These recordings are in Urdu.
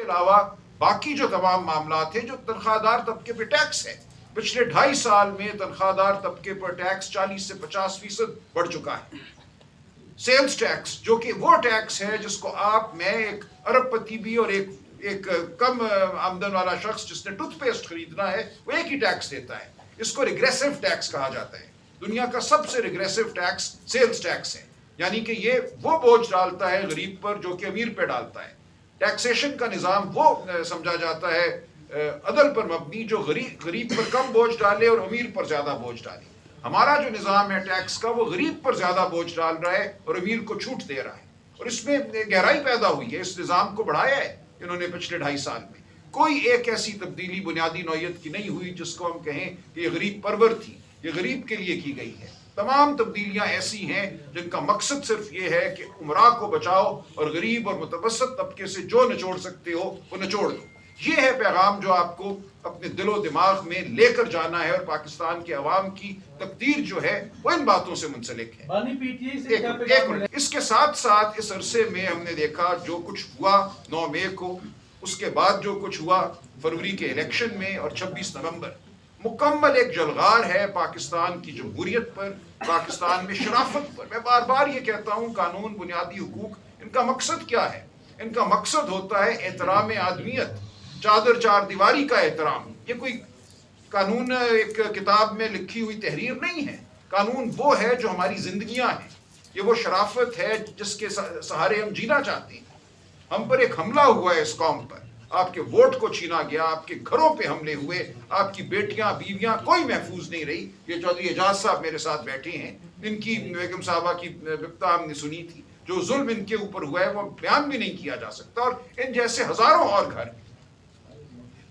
علاوہ باقی جو تمام معاملات ہیں جو تنخواہ دار طبقے پہ ٹیکس ہے، پچھلے 2.5 سال میں تنخواہ دار طبقے پر ٹیکس 40 سے 50% بڑھ چکا ہے۔ سیلز ٹیکس جو کہ وہ ٹیکس ہے جس کو آپ، میں، ایک ارب پتی بھی اور ایک کم آمدن والا شخص جس نے ٹوتھ پیسٹ خریدنا ہے وہ ایک ہی ٹیکس دیتا ہے۔ اس کو ریگریسو ٹیکس کہا جاتا ہے۔ دنیا کا سب سے ریگریسو ٹیکس سیلز ٹیکس ہے، یعنی کہ یہ وہ بوجھ ڈالتا ہے غریب پر جو کہ امیر پہ ڈالتا ہے۔ ٹیکسیشن کا نظام وہ سمجھا جاتا ہے عدل پر مبنی جو غریب پر کم بوجھ ڈالے اور امیر پر زیادہ بوجھ ڈالے۔ ہمارا جو نظام ہے ٹیکس کا وہ غریب پر زیادہ بوجھ ڈال رہا ہے اور امیر کو چھوٹ دے رہا ہے، اور اس میں گہرائی پیدا ہوئی ہے، اس نظام کو بڑھایا ہے انہوں نے پچھلے 2.5 سال میں۔ کوئی ایک ایسی تبدیلی بنیادی نوعیت کی نہیں ہوئی جس کو ہم کہیں کہ یہ غریب پرور تھی، یہ غریب کے لیے کی گئی ہے۔ تمام تبدیلیاں ایسی ہیں جن کا مقصد صرف یہ ہے کہ عمراء کو بچاؤ اور غریب اور متوسط طبقے سے جو نچوڑ سکتے ہو وہ نچوڑ دو۔ یہ ہے پیغام جو آپ کو اپنے دل و دماغ میں لے کر جانا ہے، اور پاکستان کے عوام کی تقدیر جو ہے وہ ان باتوں سے منسلک ہے۔ اس کے ساتھ ساتھ اس عرصے میں ہم نے دیکھا جو کچھ ہوا 9 مئی کو، اس کے بعد جو کچھ ہوا فروری کے الیکشن میں اور 26 نومبر، مکمل ایک جلغار ہے پاکستان کی جمہوریت پر، پاکستان میں شرافت پر۔ میں بار بار یہ کہتا ہوں قانون، بنیادی حقوق، ان کا مقصد کیا ہے؟ ان کا مقصد ہوتا ہے احترام آدمیت، چادر چار دیواری کا احترام۔ یہ کوئی قانون ایک کتاب میں لکھی ہوئی تحریر نہیں ہے، قانون وہ ہے جو ہماری زندگیاں ہیں، یہ وہ شرافت ہے جس کے سہارے ہم جینا چاہتے ہیں۔ ہم پر ایک حملہ ہوا ہے اس قوم پر، آپ کے ووٹ کو چھینا گیا، آپ کے گھروں پہ حملے ہوئے، آپ کی بیٹیاں بیویاں کوئی محفوظ نہیں رہی۔ یہ چودھری اعجاز صاحب میرے ساتھ بیٹھے ہیں، ان کی بیگم صاحبہ کی بپتا ہم نے سنی تھی، جو ظلم ان کے اوپر ہوا ہے وہ بیان بھی نہیں کیا جا سکتا، اور ان جیسے ہزاروں اور گھر۔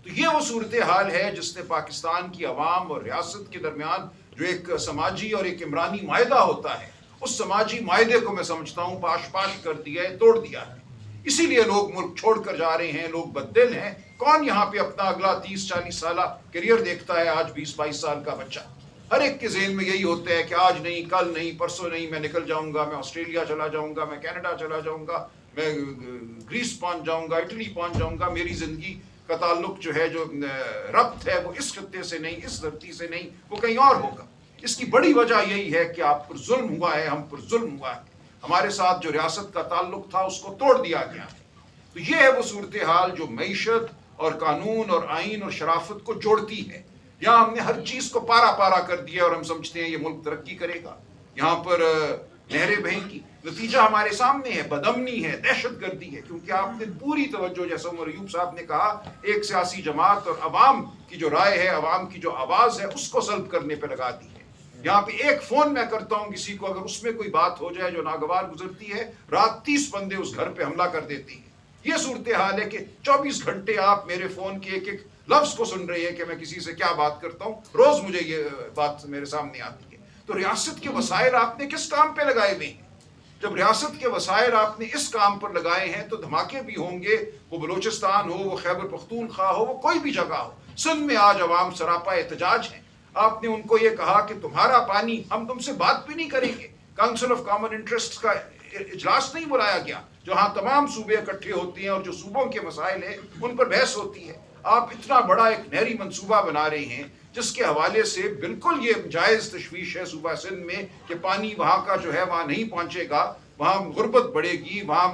تو یہ وہ صورتحال ہے جس نے پاکستان کی عوام اور ریاست کے درمیان جو ایک سماجی اور ایک عمرانی معاہدہ ہوتا ہے، اس سماجی معاہدے کو میں سمجھتا ہوں پاش پاش کر دیا ہے، توڑ دیا ہے۔ اسی لیے لوگ ملک چھوڑ کر جا رہے ہیں، لوگ بددل ہیں۔ کون یہاں پہ اپنا اگلا 30-40 سالہ کیریئر دیکھتا ہے؟ آج 20-22 سال کا بچہ، ہر ایک کے ذہن میں یہی ہوتا ہے کہ آج نہیں، کل نہیں، پرسوں نہیں، میں نکل جاؤں گا، میں آسٹریلیا چلا جاؤں گا، میں کینیڈا چلا جاؤں گا، میں گریس پہنچ جاؤں گا، اٹلی پہنچ جاؤں گا۔ میری زندگی کا تعلق جو ہے، جو ربط ہے، وہ اس خطے سے نہیں، اس دھرتی سے نہیں، وہ کہیں اور ہوگا۔ اس کی بڑی وجہ یہی ہے کہ آپ پر ظلم ہوا ہے، ہم پر ظلم ہوا ہے، ہمارے ساتھ جو ریاست کا تعلق تھا اس کو توڑ دیا گیا۔ تو یہ ہے وہ صورتحال جو معیشت اور قانون اور آئین اور شرافت کو جوڑتی ہے۔ یہاں ہم نے ہر چیز کو پارا پارا کر دیا اور ہم سمجھتے ہیں یہ ملک ترقی کرے گا۔ یہاں پر نہریں بہیں گی، نتیجہ ہمارے سامنے ہے، بدامنی ہے، دہشت گردی ہے، کیونکہ آپ نے پوری توجہ، جیسا عمر ایوب صاحب نے کہا، ایک سیاسی جماعت اور عوام کی جو رائے ہے، عوام کی جو آواز ہے، اس کو سلب کرنے پہ لگا دی ہے۔ یہاں پہ ایک فون میں کرتا ہوں کسی کو، اگر اس میں کوئی بات ہو جائے جو ناگوار گزرتی ہے، رات 30 بندے اس گھر پہ حملہ کر دیتی ہیں۔ یہ صورتحال ہے کہ 24 گھنٹے آپ میرے فون کے ایک ایک لفظ کو سن رہے ہیں کہ میں کسی سے کیا بات کرتا ہوں، روز مجھے یہ بات میرے سامنے آتی ہے۔ تو ریاست کے وسائل آپ نے کس کام پہ لگائے ہوئے ہیں؟ جب ریاست کے وسائل آپ نے اس کام پر لگائے ہیں تو دھماکے بھی ہوں گے، وہ بلوچستان ہو، وہ خیبر پختونخوا ہو، وہ کوئی بھی جگہ ہو۔ سندھ میں آج عوام سراپا احتجاج ہیں۔ آپ نے ان کو یہ کہا کہ تمہارا پانی، ہم تم سے بات بھی نہیں کریں گے۔ کاؤنسل آف کامن انٹرسٹ کا اجلاس نہیں بلایا گیا جہاں تمام صوبے اکٹھے ہوتے ہیں اور جو صوبوں کے مسائل ہیں ان پر بحث ہوتی ہے۔ آپ اتنا بڑا ایک نہری منصوبہ بنا رہے ہیں جس کے حوالے سے بالکل یہ جائز تشویش ہے صوبہ سندھ میں کہ پانی وہاں کا جو ہے وہاں نہیں پہنچے گا، وہاں غربت بڑھے گی، وہاں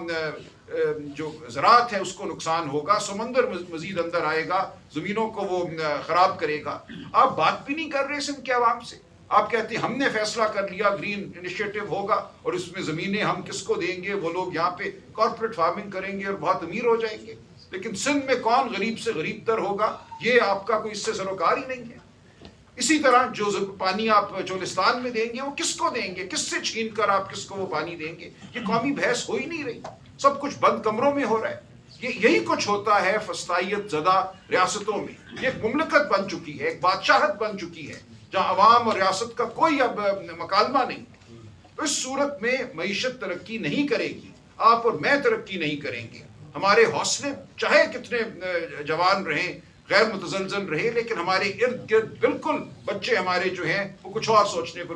جو زراعت ہے اس کو نقصان ہوگا، سمندر مزید اندر آئے گا، زمینوں کو وہ خراب کرے گا۔ آپ بات بھی نہیں کر رہے سندھ کے عوام سے۔ آپ کہتے ہیں ہم نے فیصلہ کر لیا، گرین انیشیٹو ہوگا اور اس میں زمینیں ہم کس کو دیں گے، وہ لوگ یہاں پہ کارپوریٹ فارمنگ کریں گے اور بہت امیر ہو جائیں گے۔ لیکن سندھ میں کون غریب سے غریب تر ہوگا، یہ آپ کا کوئی اس سے سروکار ہی نہیں ہے۔ اسی طرح جو پانی آپ چولستان میں دیں گے وہ کس کو دیں گے، کس سے چھین کر آپ کس کو وہ پانی دیں گے، یہ قومی بحث ہو ہی نہیں رہی۔ سب کچھ بند کمروں میں ہو رہا ہے۔ یہی کچھ ہوتا ہے فسطائیت زدہ ریاستوں میں۔ یہ ایک مملکت بن چکی ہے، ایک بادشاہت بن چکی ہے جہاں عوام اور ریاست کا کوئی اب مکالمہ نہیں ہے۔ تو اس صورت میں معیشت ترقی نہیں کرے گی، آپ اور میں ترقی نہیں کریں گے۔ ہمارے حوصلے چاہے کتنے جوان رہیں، غیر متزلزل رہے، لیکن ہمارے ارد گرد بالکل بچے ہمارے جو ہیں وہ کچھ اور سوچنے پر